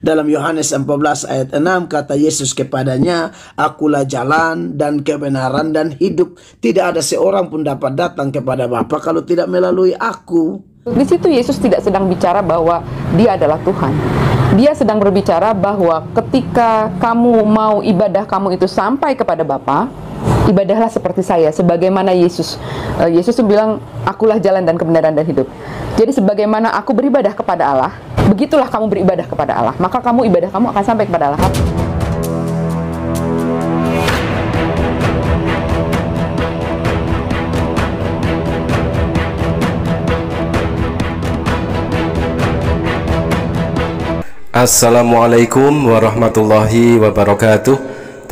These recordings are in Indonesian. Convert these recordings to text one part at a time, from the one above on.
Dalam Yohanes 14 ayat 6 kata Yesus kepadanya, "Akulah jalan dan kebenaran dan hidup. Tidak ada seorang pun dapat datang kepada Bapa kalau tidak melalui aku." Di situ Yesus tidak sedang bicara bahwa dia adalah Tuhan. Dia sedang berbicara bahwa ketika kamu mau ibadah kamu itu sampai kepada Bapa, ibadahlah seperti saya, sebagaimana Yesus. Yesus bilang, "Akulah jalan dan kebenaran dan hidup." Jadi sebagaimana aku beribadah kepada Allah, begitulah kamu beribadah kepada Allah. Maka ibadah kamu akan sampai kepada Allah. Assalamualaikum warahmatullahi wabarakatuh.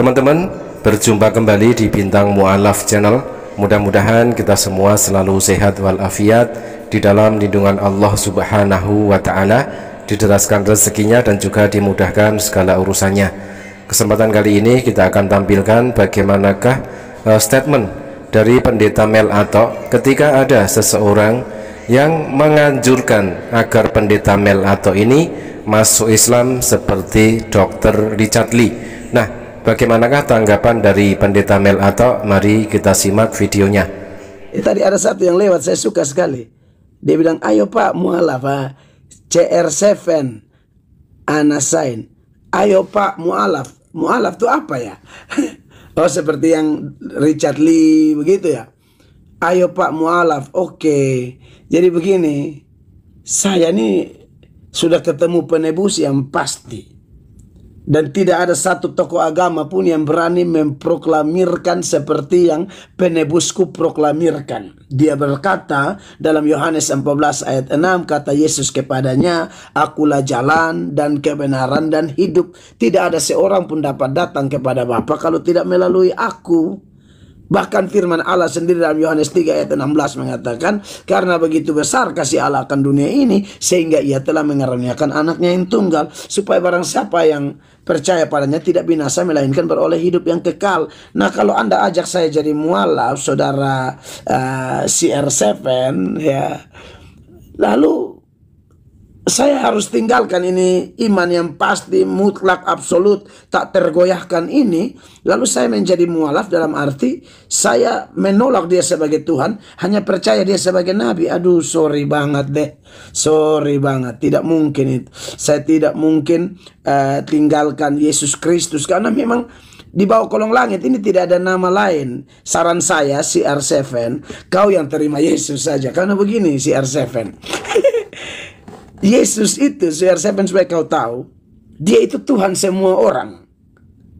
Teman-teman, berjumpa kembali di Bintang Mu'alaf Channel. Mudah-mudahan kita semua selalu sehat walafiat di dalam lindungan Allah Subhanahu wa Ta'ala, diteraskan rezekinya dan juga dimudahkan segala urusannya. Kesempatan kali ini kita akan tampilkan bagaimanakah statement dari Pendeta Mel Atok ketika ada seseorang yang menganjurkan agar Pendeta Mel Atok ini masuk Islam seperti Dr. Richard Lee. Nah, bagaimanakah tanggapan dari Pendeta Mel Atok? Mari kita simak videonya. Tadi ada satu yang lewat, saya suka sekali. Dia bilang, "Ayo Pak Mu'alaf, CR7 Anasain. Ayo Pak Mu'alaf." Mu'alaf itu apa ya? Oh, seperti yang Richard Lee begitu ya. "Ayo Pak Mu'alaf." Oke. Jadi begini, saya ini sudah ketemu penebus yang pasti. Dan tidak ada satu tokoh agama pun yang berani memproklamirkan seperti yang penebusku proklamirkan. Dia berkata dalam Yohanes 14 ayat 6 kata Yesus kepadanya, "Akulah jalan dan kebenaran dan hidup. Tidak ada seorang pun dapat datang kepada Bapa kalau tidak melalui aku." Bahkan firman Allah sendiri dalam Yohanes 3 ayat 16 mengatakan, "Karena begitu besar kasih Allah akan dunia ini, sehingga ia telah mengaruniakan anaknya yang tunggal, supaya barang siapa yang percaya padanya tidak binasa, melainkan beroleh hidup yang kekal." Nah, kalau Anda ajak saya jadi mualaf, saudara CR7 ya, lalu saya harus tinggalkan ini iman yang pasti, mutlak, absolut, tak tergoyahkan ini. Lalu saya menjadi mualaf dalam arti saya menolak dia sebagai Tuhan, hanya percaya dia sebagai Nabi. Aduh, sorry banget deh. Sorry banget, tidak mungkin itu. Saya tidak mungkin tinggalkan Yesus Kristus, karena memang di bawah kolong langit ini tidak ada nama lain. Saran saya, CR7, kau yang terima Yesus saja. Karena begini CR7, Yesus itu, CR7 supaya kau tahu, dia itu Tuhan semua orang.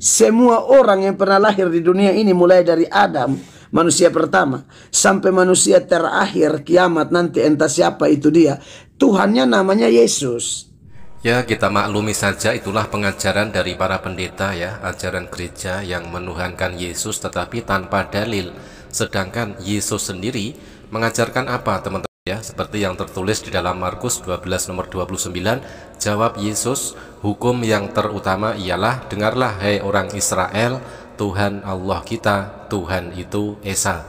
Semua orang yang pernah lahir di dunia ini, mulai dari Adam, manusia pertama, sampai manusia terakhir, kiamat nanti, entah siapa itu dia, Tuhannya namanya Yesus. Ya, kita maklumi saja itulah pengajaran dari para pendeta ya, ajaran gereja yang menuhankan Yesus tetapi tanpa dalil. Sedangkan Yesus sendiri mengajarkan apa, teman-teman? Ya, seperti yang tertulis di dalam Markus 12 nomor 29, jawab Yesus, "Hukum yang terutama ialah, dengarlah hai orang Israel, Tuhan Allah kita, Tuhan itu Esa."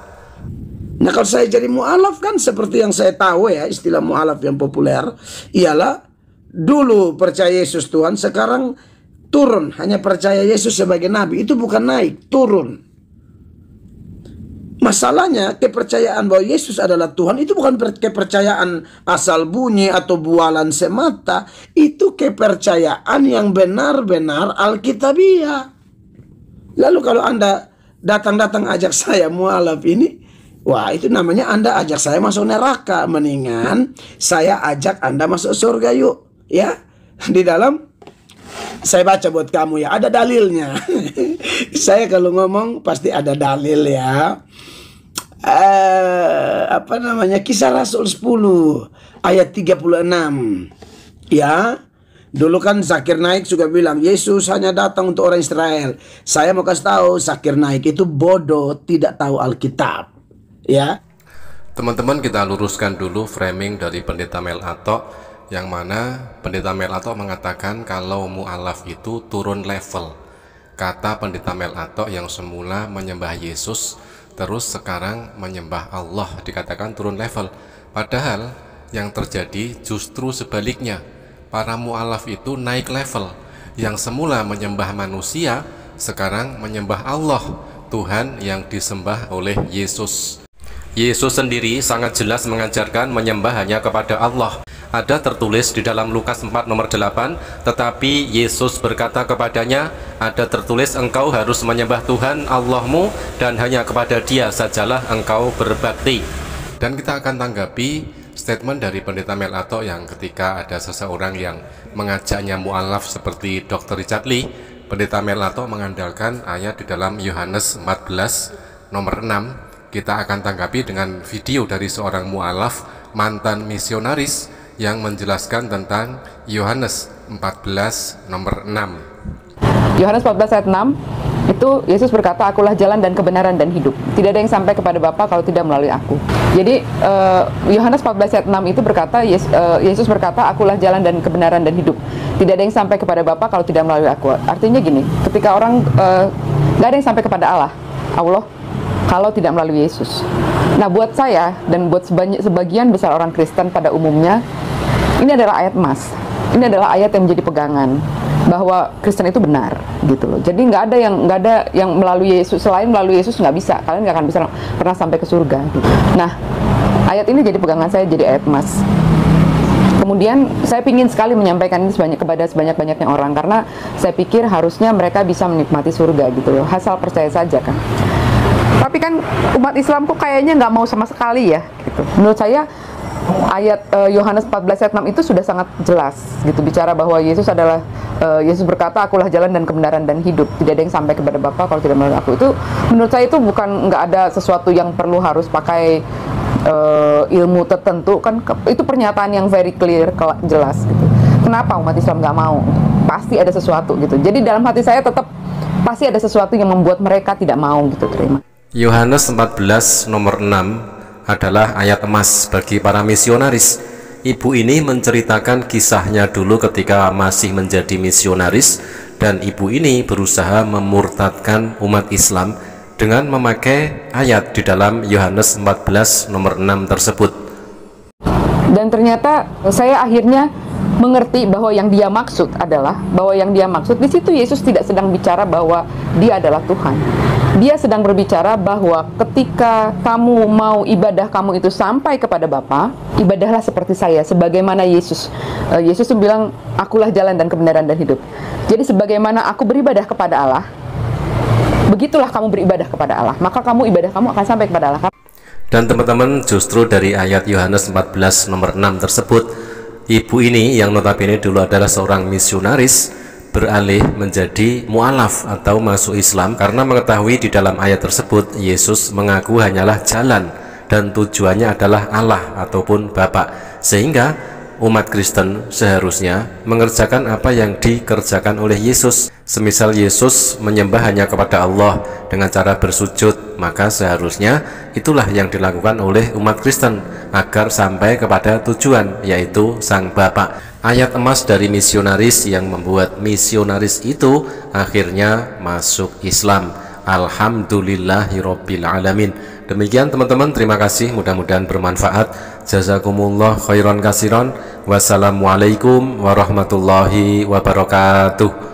Nah, kalau saya jadi mu'alaf kan seperti yang saya tahu ya, istilah mu'alaf yang populer ialah dulu percaya Yesus Tuhan, sekarang turun, hanya percaya Yesus sebagai Nabi. Itu bukan naik, turun. Masalahnya kepercayaan bahwa Yesus adalah Tuhan itu bukan kepercayaan asal bunyi atau bualan semata. Itu kepercayaan yang benar-benar alkitabiah. Lalu kalau Anda datang-datang ajak saya mualaf ini, wah, itu namanya Anda ajak saya masuk neraka. Mendingan saya ajak Anda masuk surga yuk. Ya, di dalam saya baca buat kamu ya, ada dalilnya. Saya kalau ngomong pasti ada dalil ya. Kisah Rasul 10 ayat 36 ya. Dulu kan Zakir Naik juga bilang Yesus hanya datang untuk orang Israel. Saya mau kasih tahu, Zakir Naik itu bodoh, tidak tahu Alkitab ya. Teman-teman, kita luruskan dulu framing dari Pendeta Mel Atok, yang mana Pendeta Mel Atok mengatakan kalau mu'alaf itu turun level. Kata Pendeta Mel Atok yang semula menyembah Yesus, terus sekarang menyembah Allah, dikatakan turun level. Padahal yang terjadi justru sebaliknya. para mu'alaf itu naik level. Yang semula menyembah manusia, sekarang menyembah Allah, Tuhan yang disembah oleh Yesus. Yesus sendiri sangat jelas mengajarkan menyembah hanya kepada Allah. Ada tertulis di dalam Lukas 4 nomor 8, tetapi Yesus berkata kepadanya, ada tertulis engkau harus menyembah Tuhan Allahmu dan hanya kepada Dia sajalah engkau berbakti. Dan kita akan tanggapi statement dari Pendeta Melato yang ketika ada seseorang yang mengajaknya mu'alaf seperti Dr. Richard Lee, Pendeta Melato mengandalkan ayat di dalam Yohanes 14 nomor 6. Kita akan tanggapi dengan video dari seorang mu'alaf mantan misionaris yang menjelaskan tentang Yohanes 14 nomor 6. Yohanes 14 ayat 6 itu Yesus berkata, akulah jalan dan kebenaran dan hidup. Tidak ada yang sampai kepada Bapa kalau tidak melalui aku. Jadi Yohanes 14 ayat 6 itu berkata, Yesus berkata, akulah jalan dan kebenaran dan hidup. Tidak ada yang sampai kepada Bapa kalau tidak melalui aku. Artinya gini, ketika orang nggak ada yang sampai kepada Allah kalau tidak melalui Yesus. Nah, buat saya dan buat sebagian besar orang Kristen pada umumnya, ini adalah ayat emas. Ini adalah ayat yang menjadi pegangan bahwa Kristen itu benar, gitu loh. Jadi nggak ada yang melalui Yesus, selain melalui Yesus nggak bisa. Kalian nggak akan bisa pernah sampai ke surga. Gitu. Nah, ayat ini jadi pegangan saya, jadi ayat emas. Kemudian saya ingin sekali menyampaikan ini kepada sebanyak-banyaknya orang, karena saya pikir harusnya mereka bisa menikmati surga, gitu loh. Asal percaya saja kan. Tapi kan umat Islam kok kayaknya nggak mau sama sekali ya, gitu. Menurut saya ayat Yohanes 14 ayat 6 itu sudah sangat jelas, gitu, bicara bahwa Yesus adalah Yesus berkata, akulah jalan dan kebenaran dan hidup. Tidak ada yang sampai kepada Bapa kalau tidak melalui aku. Itu menurut saya itu nggak ada sesuatu yang perlu harus pakai ilmu tertentu kan. Itu pernyataan yang very clear, jelas, gitu. Kenapa umat Islam nggak mau? Pasti ada sesuatu, gitu. Jadi dalam hati saya tetap pasti ada sesuatu yang membuat mereka tidak mau, gitu, terima. Yohanes 14 nomor 6 adalah ayat emas bagi para misionaris. Ibu ini menceritakan kisahnya dulu ketika masih menjadi misionaris, dan ibu ini berusaha memurtadkan umat Islam dengan memakai ayat di dalam Yohanes 14 nomor 6 tersebut. Dan ternyata saya akhirnya mengerti bahwa yang dia maksud di situ Yesus tidak sedang bicara bahwa dia adalah Tuhan. Dia sedang berbicara bahwa ketika kamu mau ibadah kamu itu sampai kepada Bapa, ibadahlah seperti saya, sebagaimana Yesus. Yesus bilang, akulah jalan dan kebenaran dan hidup. Jadi sebagaimana aku beribadah kepada Allah, begitulah kamu beribadah kepada Allah. Maka ibadah kamu akan sampai kepada Allah. Dan teman-teman, justru dari ayat Yohanes 14 nomor 6 tersebut, ibu ini yang notabene dulu adalah seorang misionaris beralih menjadi mu'alaf atau masuk Islam karena mengetahui di dalam ayat tersebut Yesus mengaku hanyalah jalan dan tujuannya adalah Allah ataupun Bapa, sehingga umat Kristen seharusnya mengerjakan apa yang dikerjakan oleh Yesus. Semisal Yesus menyembah hanya kepada Allah dengan cara bersujud, maka seharusnya itulah yang dilakukan oleh umat Kristen agar sampai kepada tujuan, yaitu Sang Bapa. Ayat emas dari misionaris yang membuat misionaris itu akhirnya masuk Islam. Alhamdulillahirabbil alamin. Demikian teman-teman, terima kasih, mudah-mudahan bermanfaat. Jazakumullah khairan kasiran. Wassalamualaikum warahmatullahi wabarakatuh.